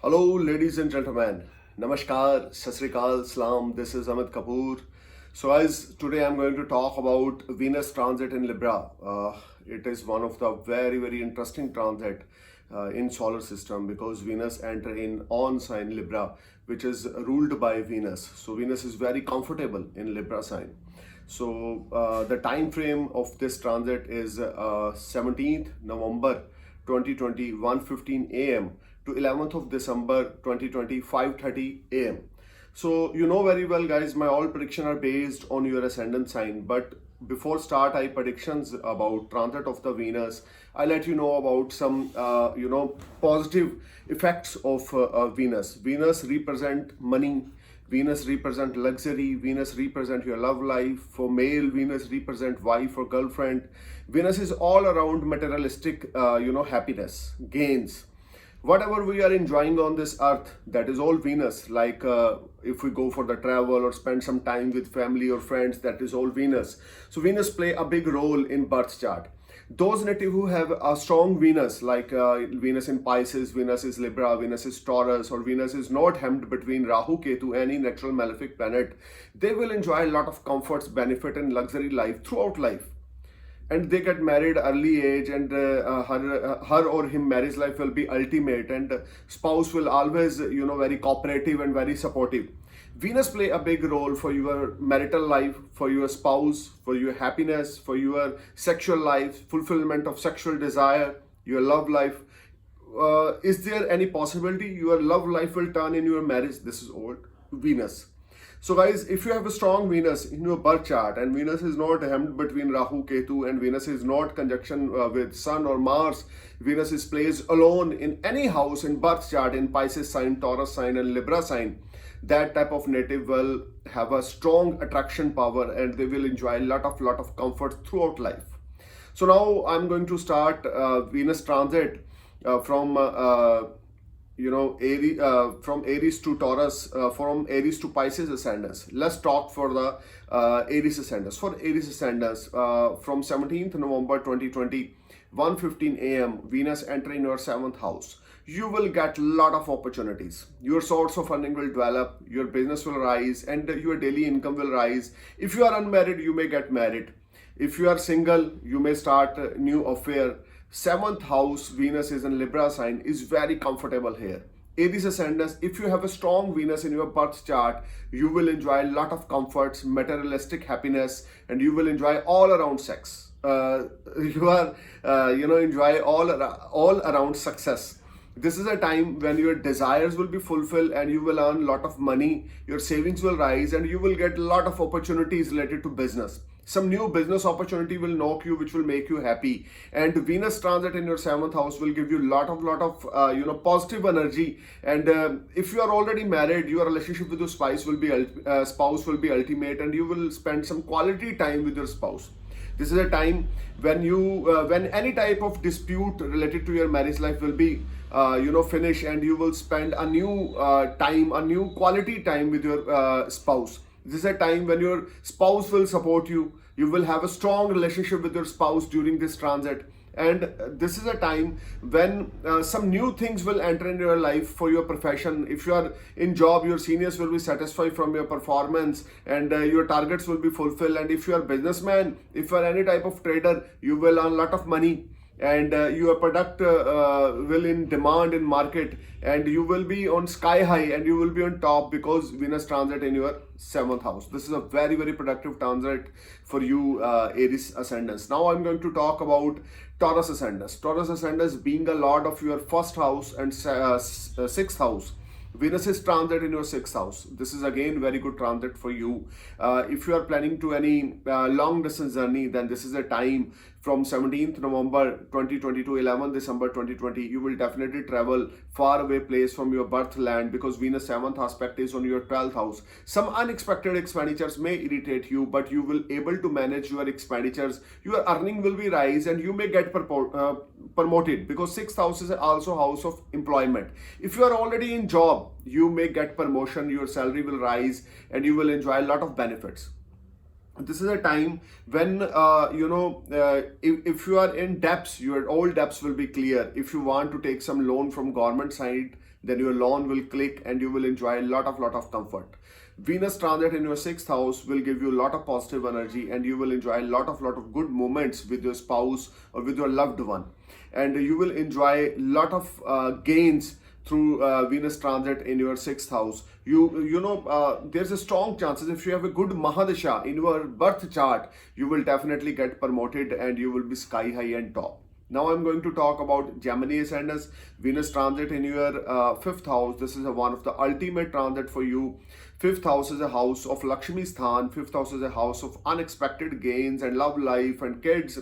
Hello, ladies and gentlemen. Namaskar, Sasrikal, Salam. This is Amit Kapoor. So, guys, today I'm going to talk about Venus transit in Libra. It is one of the very interesting transit in solar system because Venus enter in on sign Libra, which is ruled by Venus. So, Venus is very comfortable in Libra sign. So, the time frame of this transit is 17th November 2020, 1:15 a.m. to 11th of December 2020, 5:30 a.m. So you know very well, guys, my all prediction are based on your ascendant sign. But before start, I predictions about transit of the Venus. I let you know about some positive effects of Venus. Venus represent money. Venus represent luxury. Venus represent your love life. For male, Venus represent wife or girlfriend. Venus is all around materialistic, happiness, gains. Whatever we are enjoying on this earth, that is all Venus. Like if we go for the travel or spend some time with family or friends, that is all Venus. So Venus play a big role in birth chart. Those native who have a strong Venus, like Venus in Pisces, Venus is Libra, Venus is Taurus, or Venus is not hemmed between Rahu, Ketu, any natural malefic planet, they will enjoy a lot of comforts, benefit, and luxury life throughout life. And they get married early age, and her or him marriage life will be ultimate, and spouse will always very cooperative and very supportive. Venus play a big role for your marital life, for your spouse, for your happiness, for your sexual life, fulfillment of sexual desire, your love life. Is there any possibility your love life will turn in your marriage? This is all Venus. So guys, if you have a strong Venus in your birth chart, and Venus is not hemmed between Rahu, Ketu, and Venus is not conjunction with Sun or Mars, Venus is placed alone in any house in birth chart in Pisces sign, Taurus sign, and Libra sign, that type of native will have a strong attraction power, and they will enjoy a lot of comfort throughout life. So now I'm going to start Venus transit from from Aries to Taurus, from Aries to Pisces ascendants. Let's talk for the Aries ascendants. For Aries ascendants, from 17th November 2020, 1:15 a.m., Venus enter in your 7th house. You will get a lot of opportunities. Your source of earning will develop, your business will rise, and your daily income will rise. If you are unmarried, you may get married. If you are single, you may start a new affair. 7th house, Venus is in Libra sign, is very comfortable here. Aries ascendants, if you have a strong Venus in your birth chart, you will enjoy a lot of comforts, materialistic happiness, and you will enjoy all around sex. Enjoy all around success. This is a time when your desires will be fulfilled and you will earn a lot of money, your savings will rise, and you will get a lot of opportunities related to business. Some new business opportunity will knock you, which will make you happy. And Venus transit in your 7th house will give you a lot of positive energy. And if you are already married, your relationship with your spouse will be ultimate, and you will spend some quality time with your spouse. This is a time when when any type of dispute related to your marriage life will be finish, and you will spend a new quality time with your spouse. This is a time when your spouse will support you. You will have a strong relationship with your spouse during this transit. And this is a time when some new things will enter in your life for your profession. If you are in job, your seniors will be satisfied from your performance, and your targets will be fulfilled. And if you are businessman, if you are any type of trader, you will earn a lot of money, and your product will in demand in market, and you will be on sky high, and you will be on top because Venus transit in your 7th house. This is a very productive transit for you, Aries ascendants. Now I'm going to talk about Taurus ascendants. Taurus ascendants being a lord of your 1st house and 6th house. Venus is transit in your 6th house. This is again very good transit for you. If you are planning to any long distance journey, then this is a time from 17th November 2020 to 11th December 2020. You will definitely travel far away place from your birth land because Venus 7th aspect is on your 12th house. Some unexpected expenditures may irritate you, but you will able to manage your expenditures. Your earning will be rise, and you may get promoted because 6th house is also house of employment. If you are already in job, you may get promotion, your salary will rise, and you will enjoy a lot of benefits. This is a time when if you are in debts, your old debts will be clear. If you want to take some loan from government side, then your loan will click and you will enjoy a lot of comfort. Venus transit in your sixth house will give you a lot of positive energy, and you will enjoy a lot of good moments with your spouse or with your loved one, and you will enjoy a lot of gains through Venus transit in your sixth house. There's a strong chances, if you have a good Mahadasha in your birth chart, you will definitely get promoted and you will be sky high and top. Now I'm going to talk about Gemini ascendants. Venus transit in your fifth house. This is one of the ultimate transit for you. Fifth house is a house of Lakshmi Sthan. Fifth house is a house of unexpected gains and love life and kids.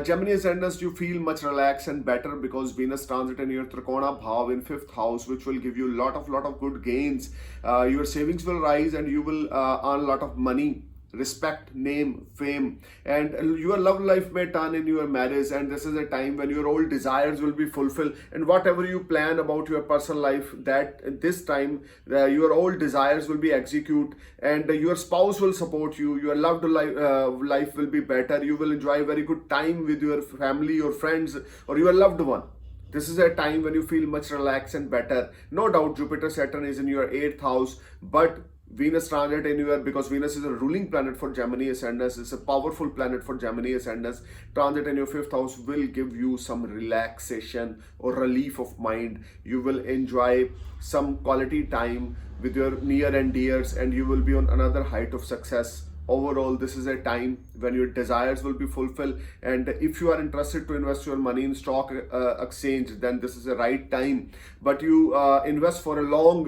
Gemini ascendants, you feel much relaxed and better because Venus transit in your Trikona Bhav in fifth house, which will give you a lot of good gains. Your savings will rise and you will earn a lot of money, respect, name, fame, and your love life may turn in your marriage. And this is a time when your old desires will be fulfilled, and whatever you plan about your personal life, that this time your old desires will be executed, and your spouse will support you. Your loved life will be better. You will enjoy very good time with your family, your friends, or your loved one. This is a time when you feel much relaxed and better. No doubt Jupiter Saturn is in your 8th house, but Venus transit in your, because Venus is a ruling planet for Gemini ascendants, it's a powerful planet for Gemini ascendants. Transit in your 5th house will give you some relaxation or relief of mind. You will enjoy some quality time with your near and dears, and you will be on another height of success. Overall, this is a time when your desires will be fulfilled, and if you are interested to invest your money in stock exchange, then this is the right time. But you invest for a long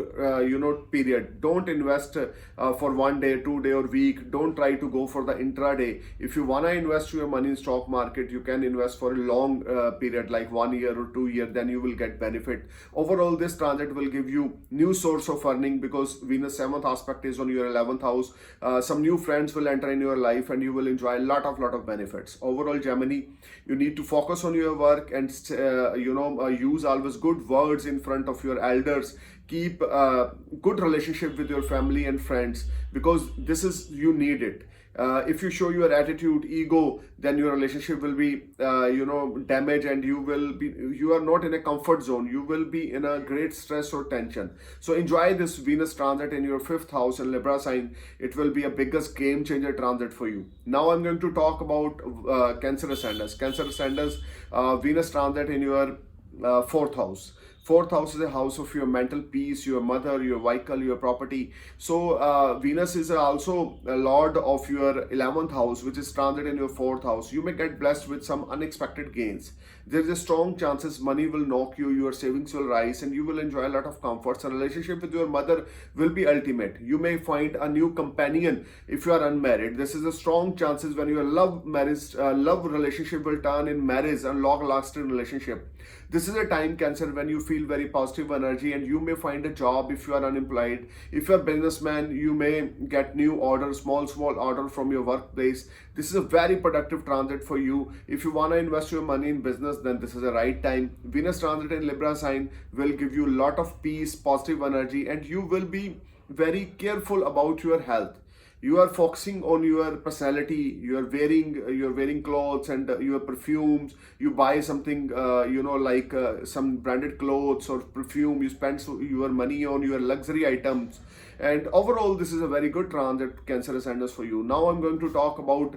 period. Don't invest for 1 day, 2 day or week. Don't try to go for the intraday. If you want to invest your money in stock market, you can invest for a long period, like 1 year or 2 year, then you will get benefit. Overall, this transit will give you new source of earning because Venus 7th aspect is on your 11th house. Some new friends will enter in your life and you will enjoy a lot of benefits. Overall, Gemini, you need to focus on your work and use always good words in front of your elders. Keep good relationship with your family and friends, because this is, you need it. If you show your attitude, ego, then your relationship will be damaged, and you are not in a comfort zone. You will be in a great stress or tension. So enjoy this Venus transit in your 5th house in Libra sign. It will be a biggest game changer transit for you. Now I'm going to talk about Cancer ascendants. Cancer ascendants, Venus transit in your 4th house. Fourth house is a house of your mental peace, your mother, your vehicle, your property. So Venus is also a lord of your 11th house, which is transit in your 4th house. You may get blessed with some unexpected gains. There is a strong chances money will knock you, your savings will rise, and you will enjoy a lot of comforts. A relationship with your mother will be ultimate. You may find a new companion if you are unmarried. This is a strong chances when your love relationship will turn in marriage and long-lasting relationship. This is a time, Cancer, when you feel very positive energy, and you may find a job if you are unemployed. If you are a businessman, you may get new order, small order from your workplace. This is a very productive transit for you. If you want to invest your money in business, then this is the right time. Venus transit in Libra sign will give you a lot of peace, positive energy, and you will be very careful about your health. You are focusing on your personality. You are wearing clothes and your perfumes. You buy something like some branded clothes or perfume. You spend your money on your luxury items, and overall this is a very good transit, Cancer ascendants, for you. Now I'm going to talk about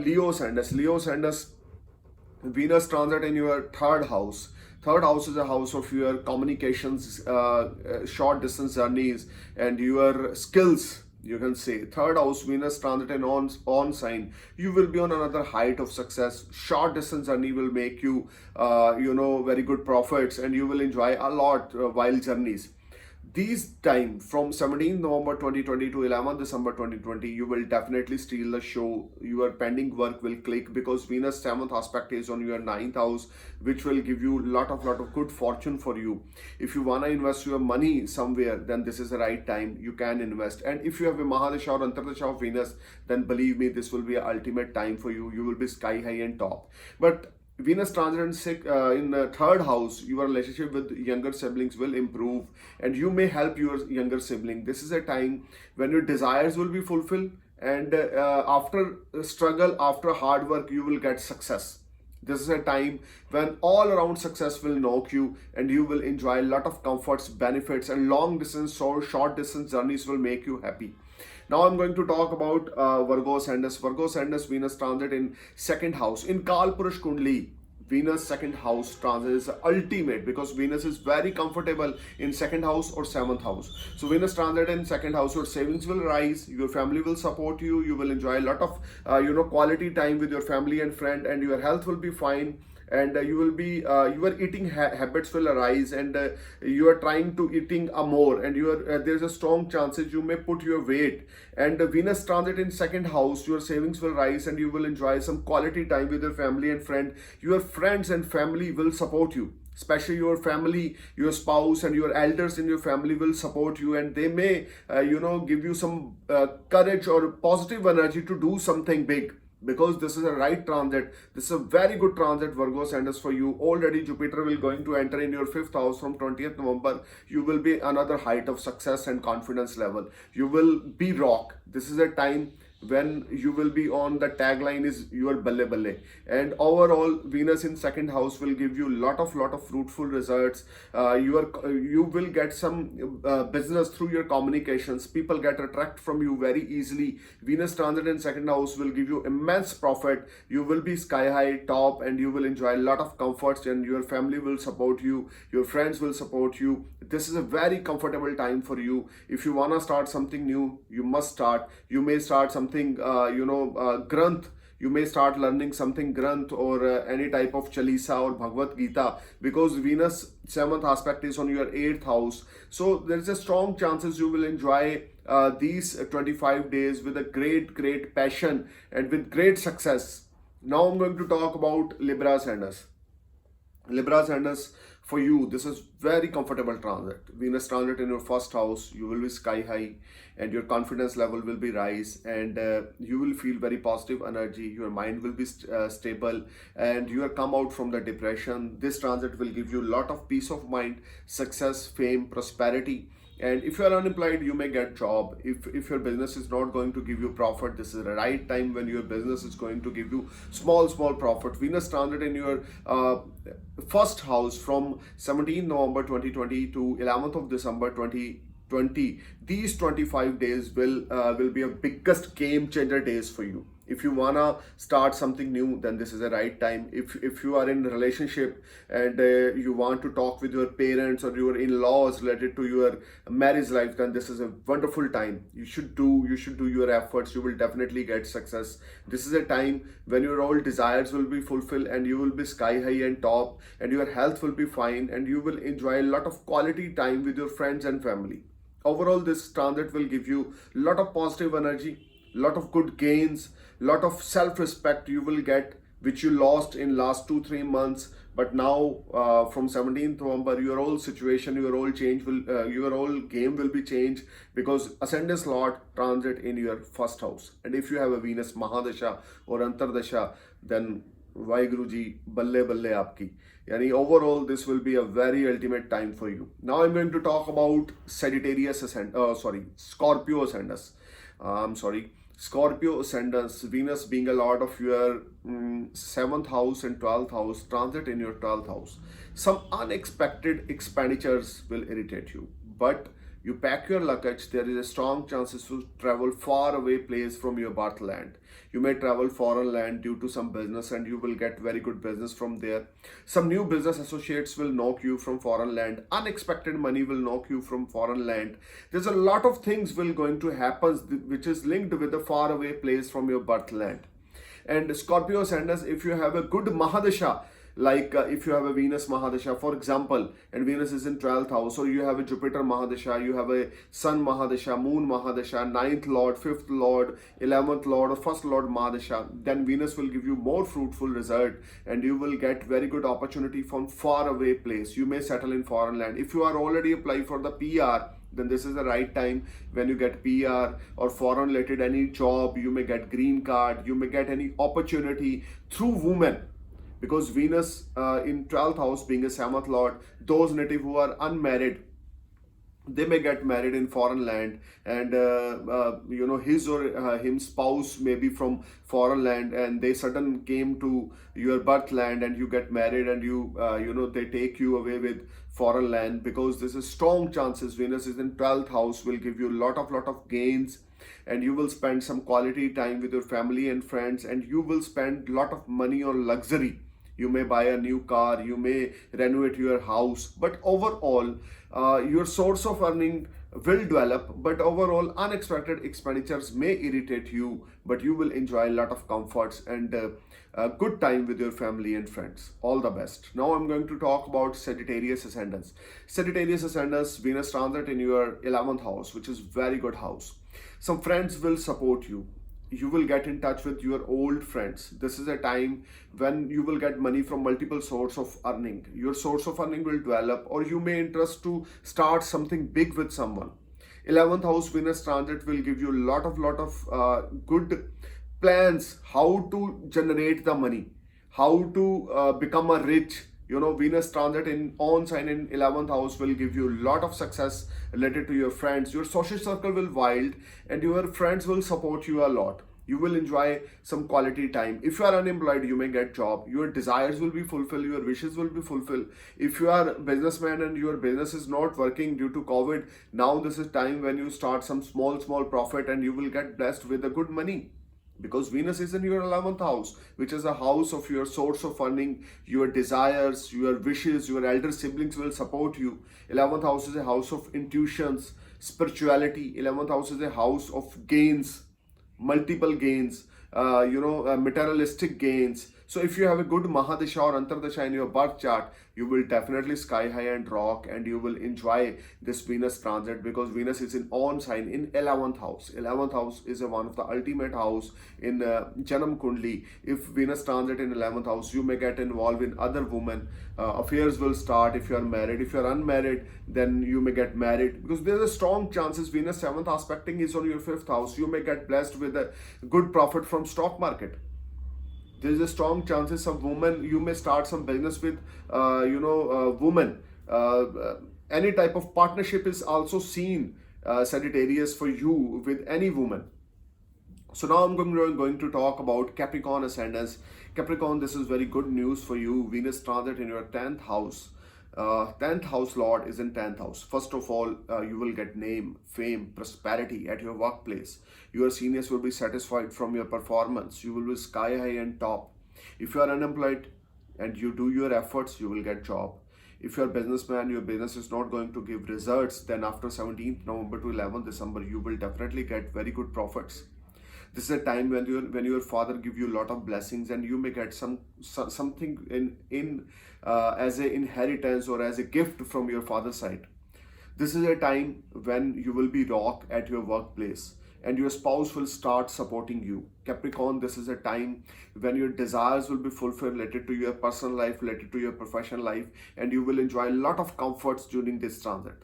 Leo ascendants. Leo ascendants, Venus transit in your 3rd house. 3rd house is a house of your communications, short distance journeys, and your skills. You can say 3rd house, Venus transit in on sign. You will be on another height of success. Short distance journey will make you very good profits, and you will enjoy a lot while journeys. These time from 17th November 2020 to 11th December 2020, you will definitely steal the show. Your pending work will click because Venus 7th aspect is on your 9th house, which will give you lot of good fortune for you. If you want to invest your money somewhere, then this is the right time. You can invest. And if you have a Mahadasha or Antardasha of Venus, then believe me, this will be an ultimate time for you. You will be sky high and top. But Venus transit in the 3rd house, your relationship with younger siblings will improve, and you may help your younger sibling. This is a time when your desires will be fulfilled, and after struggle, after hard work, you will get success. This is a time when all around success will knock you, and you will enjoy a lot of comforts, benefits, and long distance or short distance journeys will make you happy. Now I'm going to talk about Virgo Ascendus. Virgo Ascendus Venus transit in second house. In Kalpurush Kundli, Venus second house transit is ultimate because Venus is very comfortable in second house or seventh house. So Venus transit in second house, your savings will rise, your family will support you, you will enjoy a lot of quality time with your family and friend, and your health will be fine, and you will be your eating habits will arise, and you are trying to eating more, and you are there's a strong chances you may put your weight, and Venus transit in second house, your savings will rise, and you will enjoy some quality time with your family and friend. Your friends and family will support you, especially your family, your spouse and your elders in your family will support you, and they may give you some courage or positive energy to do something big, because this is a right transit. This is a very good transit, Virgo Ascendus, for you. Already Jupiter will going to enter in your fifth house from 20th November. You will be another height of success and confidence level. You will be rock. This is a time when you will be on the tagline is your balle balle, and overall Venus in second house will give you lot of fruitful results. You will get some business through your communications. People get attracted from you very easily. Venus transit in second house will give you immense profit. You will be sky high top, and you will enjoy a lot of comforts, and your family will support you, your friends will support you. This is a very comfortable time for you. If you want to start something new, you must start. You may start something Granth. You may start learning something Granth, or any type of Chalisa or Bhagavad Gita, because Venus 7th aspect is on your 8th house. So there is a strong chances you will enjoy these 25 days with a great passion and with great success. Now I'm going to talk about Libra Ascendus. Libra Ascendus, for you, this is very comfortable transit. Venus transit in your first house, you will be sky high, and your confidence level will be rise, and you will feel very positive energy. Your mind will be stable, and you are come out from the depression. This transit will give you a lot of peace of mind, success, fame, prosperity. And if you are unemployed, you may get job. If your business is not going to give you profit, this is the right time when your business is going to give you small profit. Venus transit in your first house from 17th November 2020 to 11th of December 2020. These 25 days will be a biggest game changer days for you. If you wanna start something new, then this is the right time. If you are in a relationship, and you want to talk with your parents or your in-laws related to your marriage life, then this is a wonderful time. You should do your efforts. You will definitely get success. This is a time when your all desires will be fulfilled, and you will be sky high and top, and your health will be fine, and you will enjoy a lot of quality time with your friends and family. Overall, this transit will give you a lot of positive energy, lot of good gains, lot of self-respect you will get, which you lost in last 2-3 months. But now from 17th November, your whole situation, your whole your whole game will be changed, because Ascendant Lord transit in your first house. And if you have a Venus Mahadasha or Antardasha, then Vaheguru Ji, balle balle aapki. Yani overall, this will be a very ultimate time for you. Now I'm going to talk about Scorpio Ascendus. Scorpio Ascendus, Venus being a lord of your 7th house and 12th house, transit in your 12th house. Some unexpected expenditures will irritate you, but you pack your luggage, there is a strong chances to travel far away place from your birth land. You may travel foreign land due to some business, and you will get very good business from there. Some new business associates will knock you from foreign land. Unexpected money will knock you from foreign land. There's a lot of things will going to happen which is linked with a far away place from your birth land. And Scorpio Ascendus, if you have a good Mahadasha, like if you have a Venus Mahadasha, for example, and Venus is in 12th house, or you have a Jupiter Mahadasha, you have a Sun Mahadasha, Moon Mahadasha, 9th Lord, 5th Lord, 11th Lord, or 1st Lord Mahadasha, then Venus will give you more fruitful result, and you will get very good opportunity from far away place. You may settle in foreign land. If you are already applied for the PR, then this is the right time when you get PR or foreign related any job. You may get green card, you may get any opportunity through women, because Venus in 12th house being a 7th lord, those native who are unmarried, they may get married in foreign land, and his or him spouse may be from foreign land, and they sudden came to your birth land, and you get married, and they take you away with foreign land. Because this is strong chances, Venus is in 12th house, will give you lot of gains, and you will spend some quality time with your family and friends, and you will spend lot of money on luxury. You may buy a new car, you may renovate your house, but overall, your source of earning will develop, but overall, unexpected expenditures may irritate you, but you will enjoy a lot of comforts and a good time with your family and friends. All the best. Now I'm going to talk about Sagittarius ascendants. Sagittarius ascendants, Venus transit in your 11th house, which is very good house. Some friends will support you. You will get in touch with your old friends. This is a time when you will get money from multiple source of earning. Your source of earning will develop, or you may interest to start something big with someone. 11th house Venus transit will give you a lot of good plans, how to generate the money, how to become a rich. Venus transit in on sign in 11th house will give you a lot of success related to your friends. Your social circle will wild, and your friends will support you a lot. You will enjoy some quality time. If you are unemployed, you may get job. Your desires will be fulfilled, your wishes will be fulfilled. If you are a businessman and your business is not working due to COVID, now this is time when you start some small profit, and you will get blessed with the good money. Because Venus is in your 11th house, which is a house of your source of earning, your desires, your wishes. Your elder siblings will support you. 11th house is a house of intuitions, spirituality. 11th house is a house of gains, multiple gains, materialistic gains. So if you have a good Mahadasha or Antardasha in your birth chart, you will definitely sky high and rock, and you will enjoy this Venus transit, because Venus is in on sign in 11th house. 11th house is one of the ultimate house in Janam Kundli. If Venus transit in 11th house, you may get involved in other women. Affairs will start if you are married. If you are unmarried, then you may get married, because there is a strong chances Venus 7th aspecting is on your 5th house. You may get blessed with a good profit from stock market. There is a strong chances of women. You may start some business with women. Any type of partnership is also seen, Sagittarius, for you with any woman. So now I'm going to talk about Capricorn ascendants. Capricorn, this is very good news for you. Venus transit in your 10th house. 10th house Lord is in 10th house. First of all, you will get name, fame, prosperity at your workplace. Your seniors will be satisfied from your performance. You will be sky high and top. If you are unemployed and you do your efforts, you will get job. If you are a businessman, your business is not going to give results, then after 17th November to 11th December, you will definitely get very good profits. This is a time when your father give you a lot of blessings, and you may get something in as a inheritance or as a gift from your father's side. This is a time when you will be rock at your workplace, and your spouse will start supporting you. Capricorn, this is a time when your desires will be fulfilled related to your personal life, related to your professional life, and you will enjoy a lot of comforts during this transit.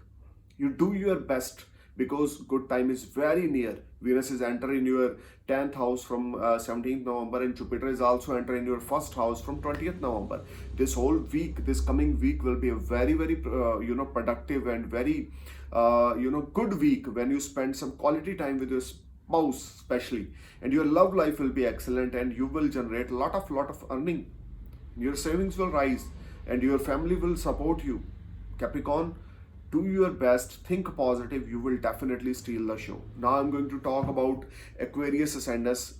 You do your best, because good time is very near. Venus is entering your 10th house from 17th November, and Jupiter is also entering your first house from 20th November. This whole week, this coming week will be a very productive and very good week, when you spend some quality time with your spouse especially, and your love life will be excellent, and you will generate a lot of earning. Your savings will rise, and your family will support you. Capricorn, do your best, think positive, you will definitely steal the show. Now I'm going to talk about Aquarius ascendants.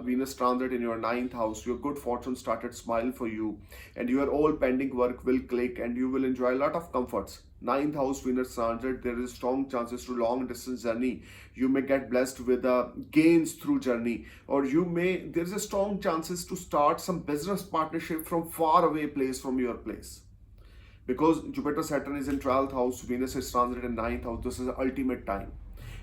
Venus transit in your 9th house. Your good fortune started smile for you, and your all pending work will click, and you will enjoy a lot of comforts. 9th house Venus transit, there is strong chances to long distance journey. You may get blessed with gains through journey, or there is a strong chances to start some business partnership from far away place from your place. Because Jupiter Saturn is in 12th house, Venus is transit in 9th house. This is the ultimate time.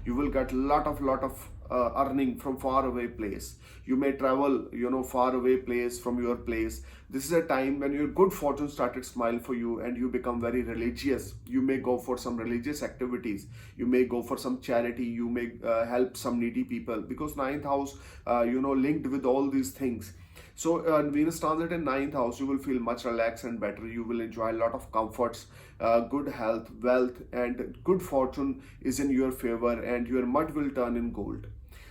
You will get lot of earning from far away place. You may travel far away place from your place. This is a time when your good fortune started smile for you, and you become very religious. You may go for some religious activities. You may go for some charity. You may help some needy people, because 9th house linked with all these things. So Venus transit in ninth house, you will feel much relaxed and better. You will enjoy a lot of comforts, good health, wealth, and good fortune is in your favor, and your mud will turn in gold.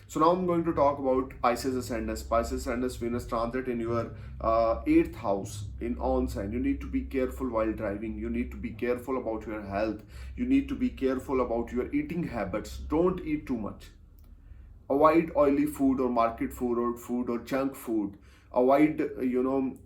So now I'm going to talk about Pisces Ascendant. Pisces Ascendant Venus transit in your eighth house in on sign. You need to be careful while driving. You need to be careful about your health. You need to be careful about your eating habits. Don't eat too much. Avoid oily food or market food or junk food. Avoid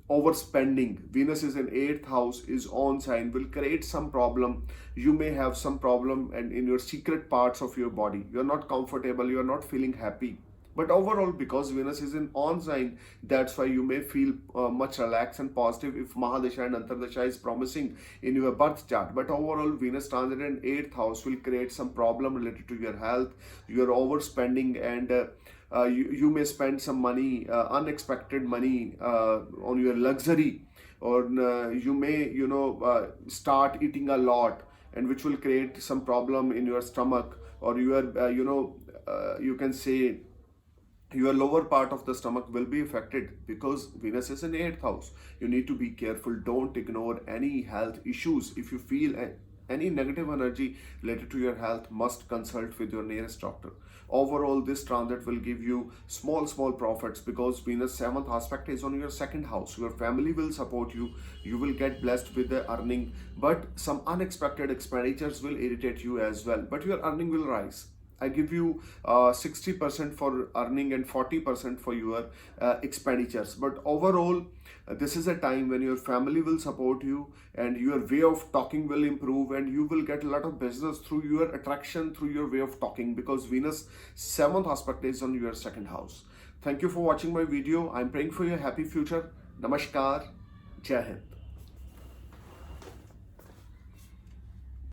overspending. Venus is in eighth house, is on sign, will create some problem. You may have some problem and in your secret parts of your body you're not comfortable, you're not feeling happy. But overall, because Venus is in on sign, that's why you may feel much relaxed and positive if Mahadasha and Antardasha is promising in your birth chart. But overall, Venus transit in 8th house will create some problem related to your health. You are overspending, and you may spend some money, unexpected money, on your luxury, or you may start eating a lot, and which will create some problem in your stomach, or your you can say your lower part of the stomach will be affected because Venus is in 8th house. You need to be careful. Don't ignore any health issues. If you feel any negative energy related to your health, must consult with your nearest doctor. Overall, this transit will give you small profits because Venus 7th aspect is on your second house. Your family will support you. You will get blessed with the earning, but some unexpected expenditures will irritate you as well. But your earning will rise. I give you 60% for earning and 40% for your expenditures. But overall, this is a time when your family will support you, and your way of talking will improve, and you will get a lot of business through your attraction, through your way of talking, because Venus 7th aspect is on your second house. Thank you for watching my video. I'm praying for your happy future. Namaskar. Jai Hind.